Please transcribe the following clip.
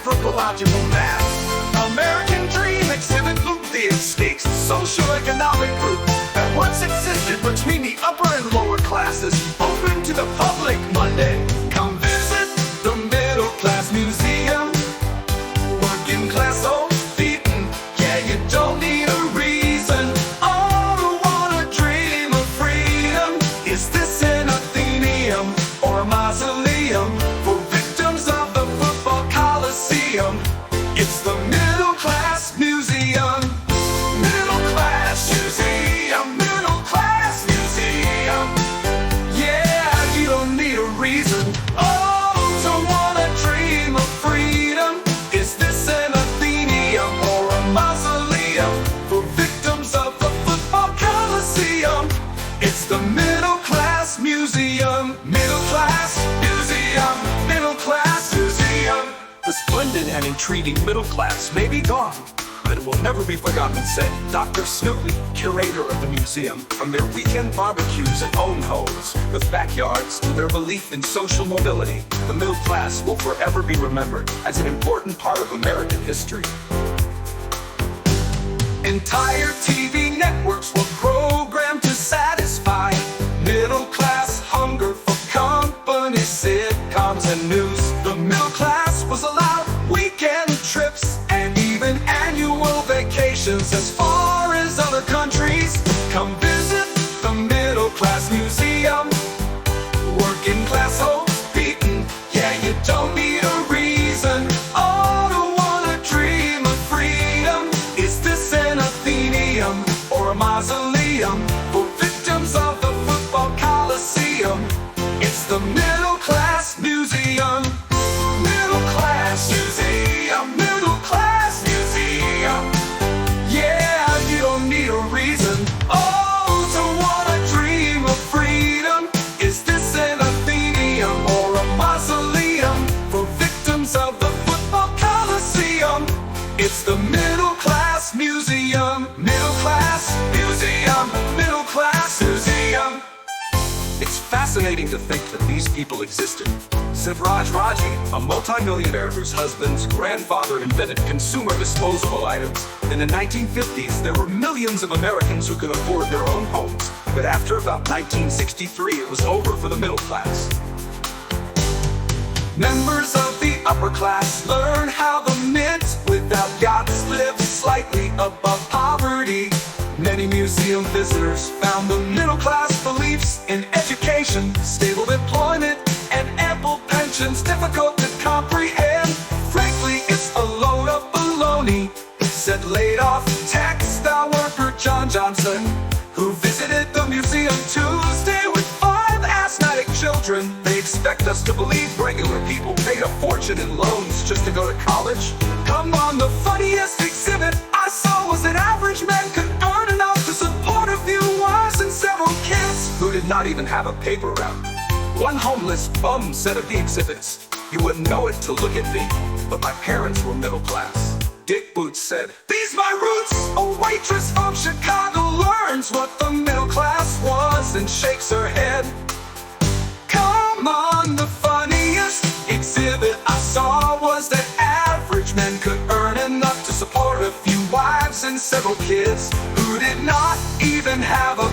anthropological math. American dream exhibit loosely speaks social economic group that once existed between the upper and lower classes, open to the public Monday. Come visit the middle class museum. Working class old beaten, yeah, you don't need a reason. All who wanna dream of freedom. Is this an Athenaeum or a Mausoleum for victims of the Football Colosseum? It's the middle class museum. Middle class museum. Middle class museum. Yeah, you don't need a reason. Oh, to wanna dream of freedom. Is this an Athenaeum or a Mausoleum for victims of the Football Colosseum? It's the middle class museum. Middle class museum. Middle class museum. The splendid and intriguing middle class may be gone, but it will never be forgotten, said Doctor Snootly, curator of the museum. From their weekend barbecues and own homes with backyards to their belief in social mobility, the middle class will forever be remembered as an important part of American history. Entire TV networks were programmed to satisfy middle class hunger for company, sitcoms and news. The middle class was allowed weekend trips and even annual vacations as far as other countries. Come visit the middle class museum. Working class hopes beaten, yeah, you don't need a reason. All who wanna dream of freedom. Is this an Athenaeum or a Mausoleum for victims of the Football Colosseum? It's the middle class museum. Middle class museum. Middle class museum. Yeah, you don't need a reason. Oh, to wanna dream of freedom. Is this an Athenaeum or a Mausoleum for victims of the Football Colosseum? It's the middle class museum. Middle class museum. Middle class museum. It's fascinating to think that these people existed. Sivraj Raji, a multi-millionaire whose husband's grandfather invented consumer disposable items. In the 1950s, there were millions of Americans who could afford their own homes. But after about 1963, it was over for the middle class. Members of the upper class learn how the mint without yachts lives slightly above poverty. Many museum visitors found the middle class beliefs in education, stable employment, and ample pensions difficult to comprehend. Frankly, it's a load of baloney, said laid-off textile worker John Johnson, who visited the museum Tuesday with 5 asthmatic children. They expect us to believe regular people paid a fortune in loans just to go to college. Come on, the funniest exhibit I saw was that average men could earn enough to support a few wives and several kids who did not even have a paper route. One homeless bum said of the exhibits, "You wouldn't know it to look at me, but my parents were middle class." Dick Boots said, "These my roots." A waitress from Chicago learns what the middle class was and shakes her head. Come on, the funniest exhibit I saw was that average men could earn enough to support a few wives and several kids who did not even have a